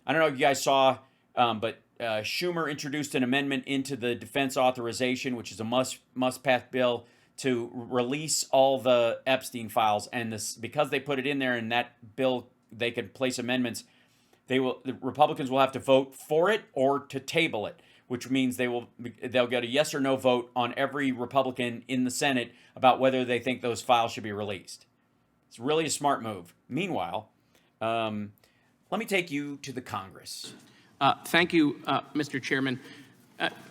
I don't know if you guys saw, but Schumer introduced an amendment into the defense authorization, which is a must-pass bill to release all the Epstein files. And this, because they put it in there in that bill, they can place amendments. The Republicans will have to vote for it or to table it, which means they'll get a yes or no vote on every Republican in the Senate about whether they think those files should be released. It's really a smart move. Meanwhile, let me take you to the Congress. Thank you, Mr. Chairman.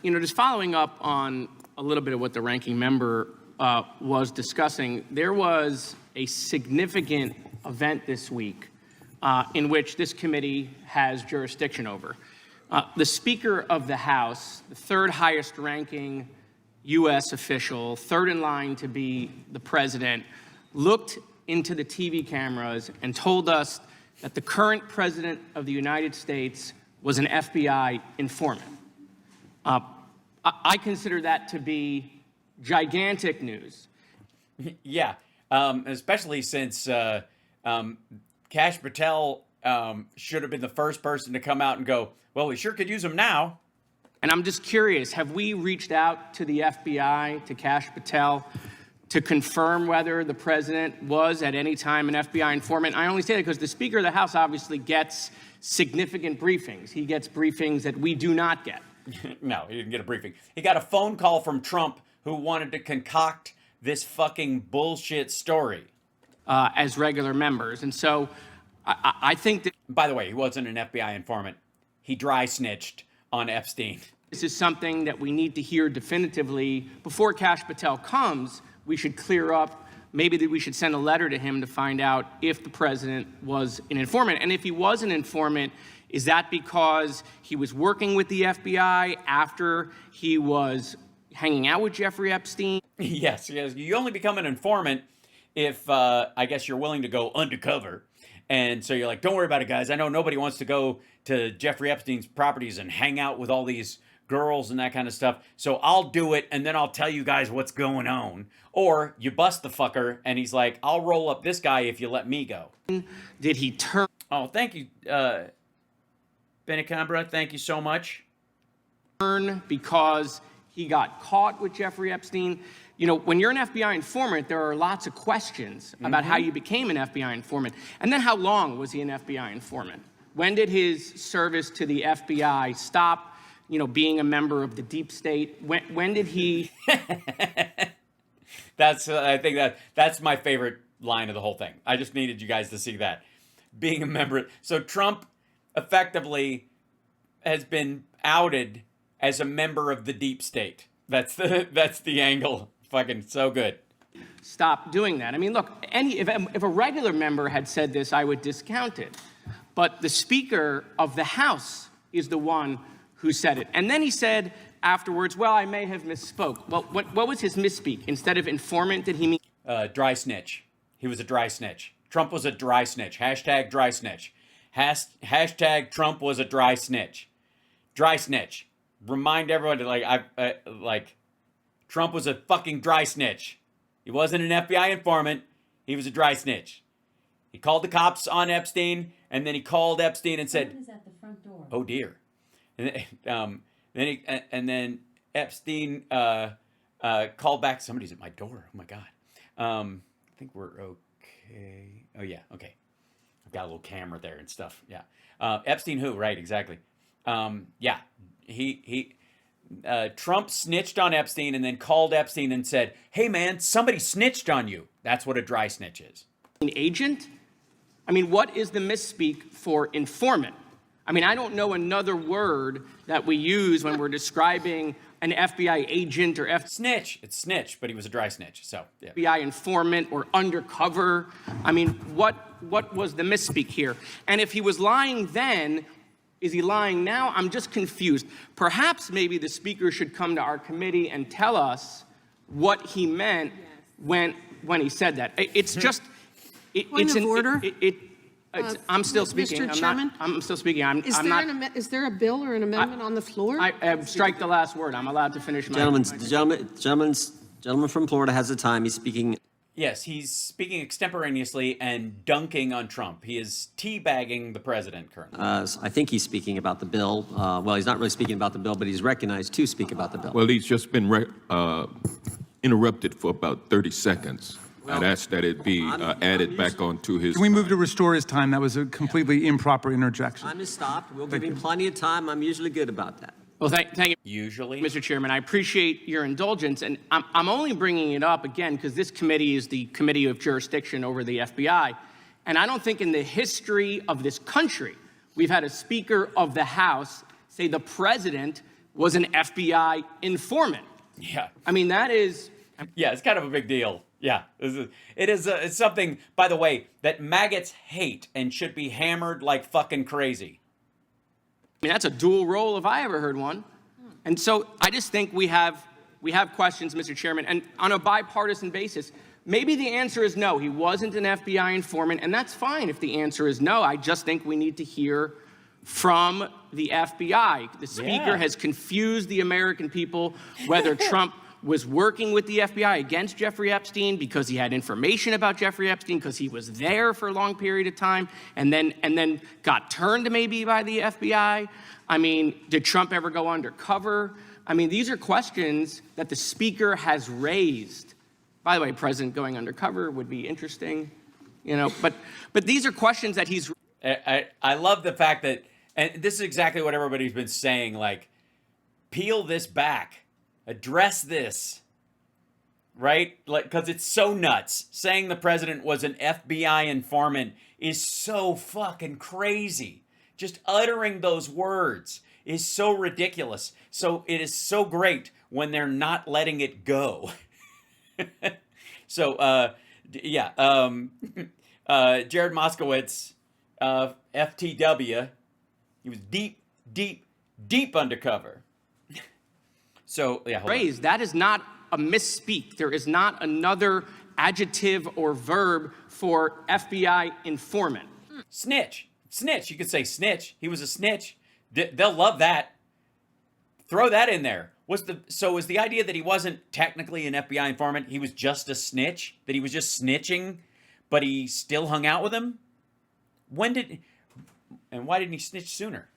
Just following up on a little bit of what the ranking member was discussing, there was a significant event this week in which this committee has jurisdiction over. The Speaker of the House, the third highest ranking U.S. official, third in line to be the president, looked into the TV cameras and told us that the current president of the United States was an FBI informant. I consider that to be gigantic news. Yeah, especially since Kash Patel should have been the first person to come out and go, well, we sure could use him now. And I'm just curious, have we reached out to the FBI, to Kash Patel, to confirm whether the president was at any time an FBI informant? I only say that because the Speaker of the House obviously gets significant briefings. He gets briefings that we do not get. No, he didn't get a briefing. He got a phone call from Trump, who wanted to concoct this fucking bullshit story. As regular members. And so I think that... By the way, he wasn't an FBI informant. He dry snitched on Epstein. This is something that we need to hear definitively. Before Kash Patel comes, we should clear up. Maybe that we should send a letter to him to find out if the president was an informant. And if he was an informant, is that because he was working with the FBI after he was hanging out with Jeffrey Epstein? Yes. You only become an informant if, I guess, you're willing to go undercover. And so you're like, don't worry about it, guys. I know nobody wants to go to Jeffrey Epstein's properties and hang out with all these girls and that kind of stuff. So I'll do it, and then I'll tell you guys what's going on. Or you bust the fucker, and he's like, I'll roll up this guy if you let me go. Did he turn? Oh, thank you, Benacambra. Thank you so much. Turn because he got caught with Jeffrey Epstein. When you're an FBI informant, there are lots of questions about how you became an FBI informant. And then how long was he an FBI informant? When did his service to the FBI stop, being a member of the deep state? When did he... I think that's my favorite line of the whole thing. I just needed you guys to see that. Being a member. So Trump effectively has been outed as a member of the deep state. That's the angle. Fucking so good. Stop doing that. I mean, look, if a regular member had said this, I would discount it. But the Speaker of the House is the one who said it. And then he said afterwards, well, I may have misspoke. Well, what was his misspeak? Instead of informant, did he mean? Dry snitch. He was a dry snitch. Trump was a dry snitch. Hashtag dry snitch. Hashtag Trump was a dry snitch. Dry snitch. Remind everyone to Trump was a fucking dry snitch. He wasn't an FBI informant. He was a dry snitch. He called the cops on Epstein, and then he called Epstein and said, "Is at the front door." Oh dear. And then Epstein called back. Somebody's at my door. Oh my god. I think we're okay. Oh yeah. Okay. I've got a little camera there and stuff. Yeah. Epstein who? Right. Exactly. Yeah. Trump snitched on Epstein and then called Epstein and said, hey man, somebody snitched on you. That's what a dry snitch is. An agent? I mean, what is the misspeak for informant? I mean, I don't know another word that we use when we're describing an FBI agent or snitch. It's snitch, but he was a dry snitch. So yeah. FBI informant or undercover. I mean, what was the misspeak here? And if he was lying then, is he lying now? I'm just confused. Perhaps maybe the Speaker should come to our committee and tell us what he meant when he said that. It's just... Point of order? I'm still speaking. Mr. Chairman? I'm still speaking. Is there a bill or an amendment on the floor? I strike the last word. I'm allowed to finish my... Gentleman from Florida has the time. He's speaking. Yes, he's speaking extemporaneously and dunking on Trump. He is teabagging the president currently. I think he's speaking about the bill. Well, he's not really speaking about the bill, but he's recognized to speak about the bill. Well, he's just been interrupted for about 30 seconds. I'd ask that it be added back onto his. Can we move to restore his time? That was a completely improper interjection. Time is stopped. We'll give him plenty of time. I'm usually good about that. Well, thank you. Usually. Mr. Chairman, I appreciate your indulgence, and I'm only bringing it up again because this committee is the committee of jurisdiction over the FBI, and I don't think in the history of this country we've had a Speaker of the House say the president was an FBI informant. Yeah. I mean, that is... Yeah, it's kind of a big deal. Yeah, it's something, by the way, that maggots hate and should be hammered like fucking crazy. I mean, that's a dual role if I ever heard one. And so I just think we have questions, Mr. Chairman, and on a bipartisan basis, maybe the answer is no. He wasn't an FBI informant, and that's fine if the answer is no. I just think we need to hear from the FBI. The Speaker has confused the American people whether Trump was working with the FBI against Jeffrey Epstein because he had information about Jeffrey Epstein because he was there for a long period of time and then got turned maybe by the FBI. I mean, did Trump ever go undercover? I mean, these are questions that the Speaker has raised. By the way, President going undercover would be interesting, you know, but these are questions that he's... I love the fact that, and this is exactly what everybody's been saying, like, peel this back. Address this, right? Like, because it's so nuts. Saying the president was an FBI informant is so fucking crazy. Just uttering those words is so ridiculous. So it is so great when they're not letting it go. So, yeah. Jared Moskowitz, FTW, he was deep undercover. So, yeah, raised. That is not a misspeak. There is not another adjective or verb for FBI informant. Snitch. Snitch. You could say snitch. He was a snitch. They'll love that. Throw that in there. So was the idea that he wasn't technically an FBI informant? He was just a snitch? That he was just snitching, but he still hung out with him? And why didn't he snitch sooner?